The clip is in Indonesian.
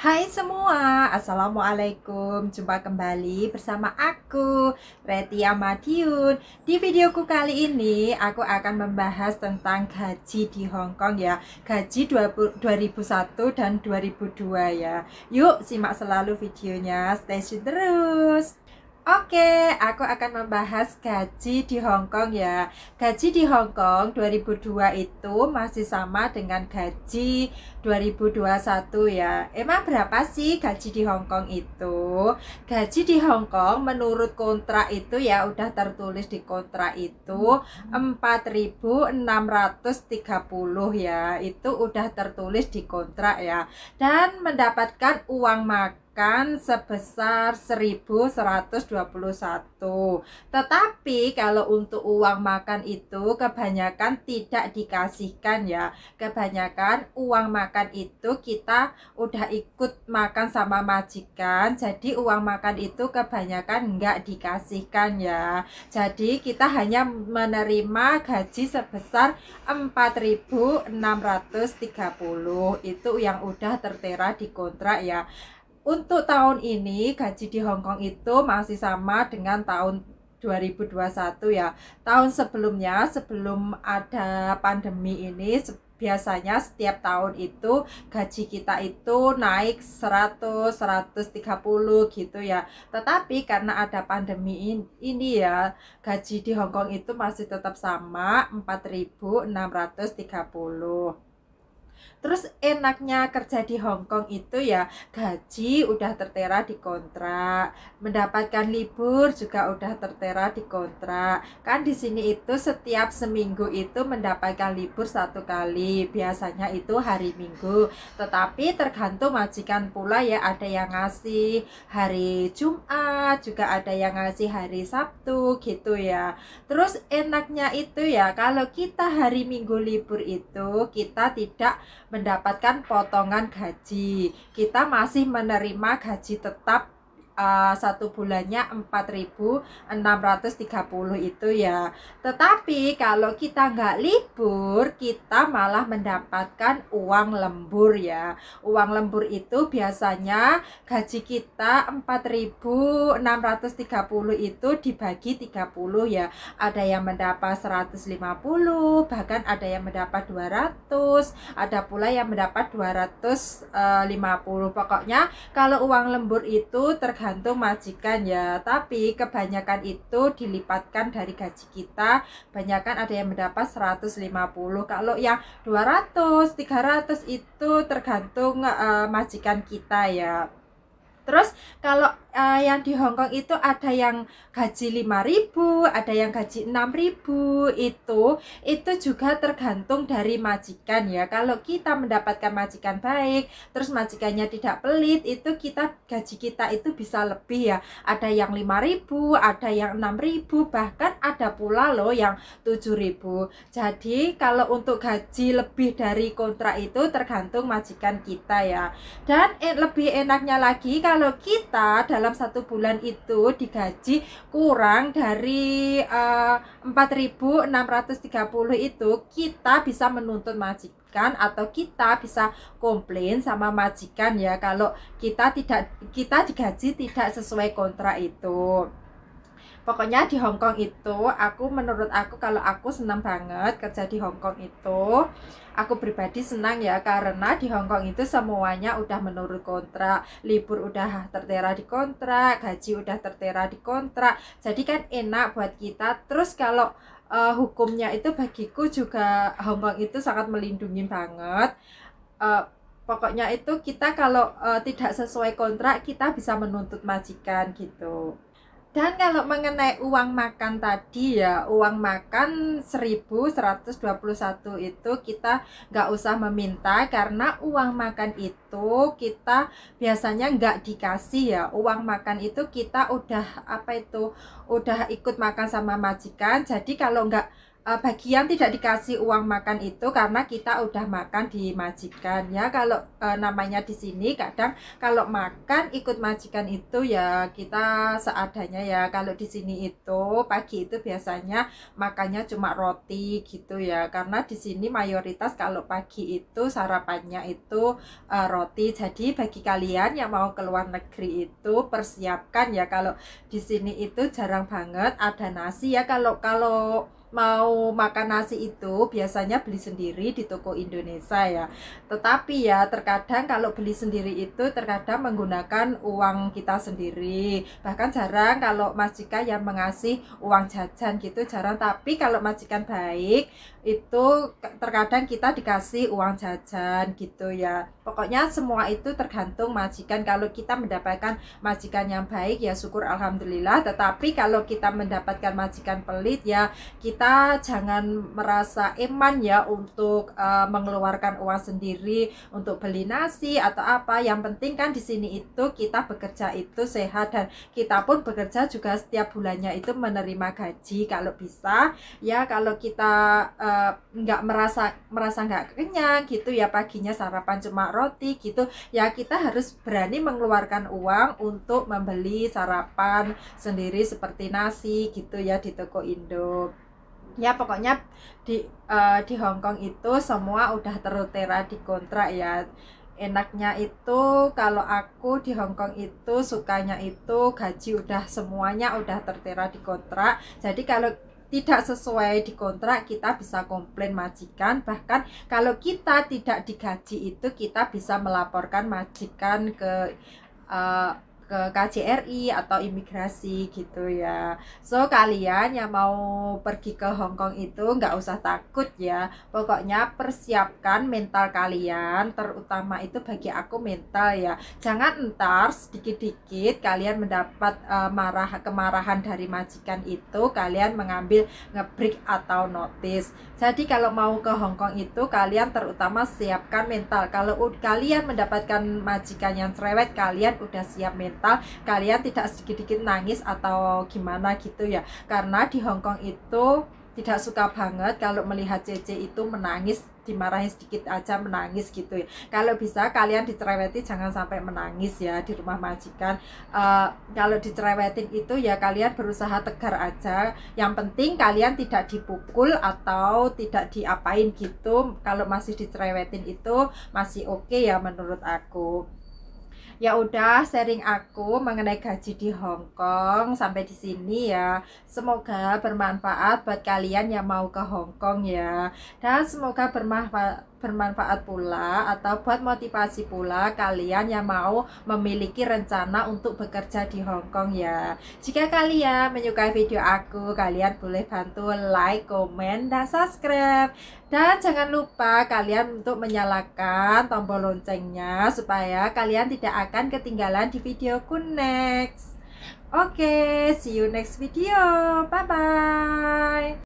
Hai semua, Assalamualaikum. Jumpa kembali bersama aku, Retia Madiun. Di videoku kali ini, aku akan membahas tentang gaji di Hong Kong ya. Gaji 2001 dan 2002 ya. Yuk, simak selalu videonya, stay tune terus. Oke, aku akan membahas gaji di Hong Kong ya. Gaji di Hong Kong 2002 itu masih sama dengan gaji 2021 ya. Emang berapa sih gaji di Hong Kong itu? Gaji di Hong Kong menurut kontrak itu ya udah tertulis di kontrak itu 4.630 ya. Itu udah tertulis di kontrak ya. Dan mendapatkan uang makan sebesar 1.121. Tetapi kalau untuk uang makan itu kebanyakan tidak dikasihkan ya. Kebanyakan uang makan itu kita udah ikut makan sama majikan, jadi uang makan itu kebanyakan nggak dikasihkan ya. Jadi kita hanya menerima gaji sebesar 4.630, itu yang udah tertera di kontrak ya. Untuk tahun ini gaji di Hong Kong itu masih sama dengan tahun 2021 ya. Tahun sebelumnya, sebelum ada pandemi ini, biasanya setiap tahun itu gaji kita itu naik 100, 130 gitu ya. Tetapi karena ada pandemi ini ya, gaji di Hong Kong itu masih tetap sama 4.630. Terus enaknya kerja di Hong Kong itu ya gaji udah tertera di kontrak, mendapatkan libur juga udah tertera di kontrak. Kan di sini itu setiap seminggu itu mendapatkan libur 1 kali, biasanya itu hari Minggu. Tetapi tergantung majikan pula ya, ada yang ngasih hari Jumat, juga ada yang ngasih hari Sabtu gitu ya. Terus enaknya itu ya kalau kita hari Minggu libur itu kita tidak mendapatkan potongan gaji, kita masih menerima gaji tetap satu bulannya 4.630 itu ya. Tetapi kalau kita nggak libur, kita malah mendapatkan uang lembur ya. Uang lembur itu biasanya gaji kita 4.630 itu dibagi 30 ya. Ada yang mendapat 150, bahkan ada yang mendapat 200, ada pula yang mendapat 250. Pokoknya kalau uang lembur itu tergantung majikan ya, tapi kebanyakan itu dilipatkan dari gaji kita. Kebanyakan ada yang mendapat 150. Kalau yang 200, 300 itu tergantung majikan kita ya. Terus kalau yang di Hong Kong itu ada yang gaji 5.000, ada yang gaji 6.000, itu juga tergantung dari majikan ya. Kalau kita mendapatkan majikan baik, terus majikannya tidak pelit, itu gaji kita itu bisa lebih ya. Ada yang 5.000, ada yang 6.000, bahkan ada pula loh yang 7.000. Jadi kalau untuk gaji lebih dari kontrak itu tergantung majikan kita ya. Dan lebih enaknya lagi kalau kita dalam satu bulan itu digaji kurang dari 4.630 itu, kita bisa menuntut majikan atau kita bisa komplain sama majikan ya kalau kita digaji tidak sesuai kontrak itu. Pokoknya di Hong Kong itu menurut aku kalau aku senang banget kerja di Hong Kong itu. Aku pribadi senang ya, karena di Hong Kong itu semuanya udah menurut kontrak, libur udah tertera di kontrak, gaji udah tertera di kontrak. Jadi kan enak buat kita. Terus kalau hukumnya itu bagiku juga Hong Kong itu sangat melindungi banget. Pokoknya itu kita kalau tidak sesuai kontrak, kita bisa menuntut majikan gitu. Dan kalau mengenai uang makan tadi ya, uang makan 1.121 itu kita nggak usah meminta, karena uang makan itu kita biasanya nggak dikasih ya. Uang makan itu kita udah udah ikut makan sama majikan. Jadi kalau bagi yang tidak dikasih uang makan itu karena kita udah makan di majikan ya. Kalau namanya di sini kadang kalau makan ikut majikan itu ya kita seadanya ya. Kalau di sini itu pagi itu biasanya makannya cuma roti gitu ya. Karena di sini mayoritas kalau pagi itu sarapannya itu roti. Jadi bagi kalian yang mau ke luar negeri itu persiapkan ya. Kalau di sini itu jarang banget ada nasi ya. Kalau mau makan nasi itu biasanya beli sendiri di toko Indonesia ya. Tetapi ya terkadang kalau beli sendiri itu terkadang menggunakan uang kita sendiri. Bahkan jarang kalau majikan yang mengasih uang jajan gitu, jarang. Tapi kalau majikan baik itu terkadang kita dikasih uang jajan gitu ya. Pokoknya semua itu tergantung majikan. Kalau kita mendapatkan majikan yang baik ya syukur alhamdulillah. Tetapi kalau kita mendapatkan majikan pelit ya kita jangan merasa eman ya untuk mengeluarkan uang sendiri untuk beli nasi atau apa. Yang penting kan di sini itu kita bekerja itu sehat dan kita pun bekerja juga setiap bulannya itu menerima gaji kalau bisa ya. Kalau kita nggak merasa nggak kenyang gitu ya, paginya sarapan cuma roti gitu ya, kita harus berani mengeluarkan uang untuk membeli sarapan sendiri seperti nasi gitu ya di toko Indo. Ya pokoknya di Hong Kong itu semua udah tertera di kontrak ya. Enaknya itu kalau aku di Hong Kong itu sukanya itu gaji udah semuanya udah tertera di kontrak. Jadi kalau tidak sesuai di kontrak kita bisa komplain majikan. Bahkan kalau kita tidak digaji itu kita bisa melaporkan majikan ke KJRI atau imigrasi gitu ya. So kalian yang mau pergi ke Hong Kong itu nggak usah takut ya. Pokoknya persiapkan mental kalian, terutama itu bagi aku mental ya. Jangan entar sedikit-dikit kalian mendapat kemarahan dari majikan itu kalian mengambil ngebreak atau notice. Jadi kalau mau ke Hong Kong itu kalian terutama siapkan mental. Kalau kalian mendapatkan majikan yang cerewet, kalian udah siap mental, kalian tidak sedikit-sedikit nangis atau gimana gitu ya. Karena di Hong Kong itu tidak suka banget kalau melihat Cece itu menangis, dimarahin sedikit aja menangis gitu ya. Kalau bisa kalian dicereweti jangan sampai menangis ya di rumah majikan. Kalau dicerewetin itu ya kalian berusaha tegar aja. Yang penting kalian tidak dipukul atau tidak diapain gitu. Kalau masih dicerewetin itu masih oke ya menurut aku. Ya udah sharing aku mengenai gaji di Hong Kong sampai di sini ya. Semoga bermanfaat buat kalian yang mau ke Hong Kong ya. Dan semoga bermanfaat pula atau buat motivasi pula kalian yang mau memiliki rencana untuk bekerja di Hong Kong ya. Jika kalian menyukai video aku, kalian boleh bantu like, komen, dan subscribe. Dan jangan lupa kalian untuk menyalakan tombol loncengnya supaya kalian tidak akan ketinggalan di videoku next. Oke, see you next video. Bye bye.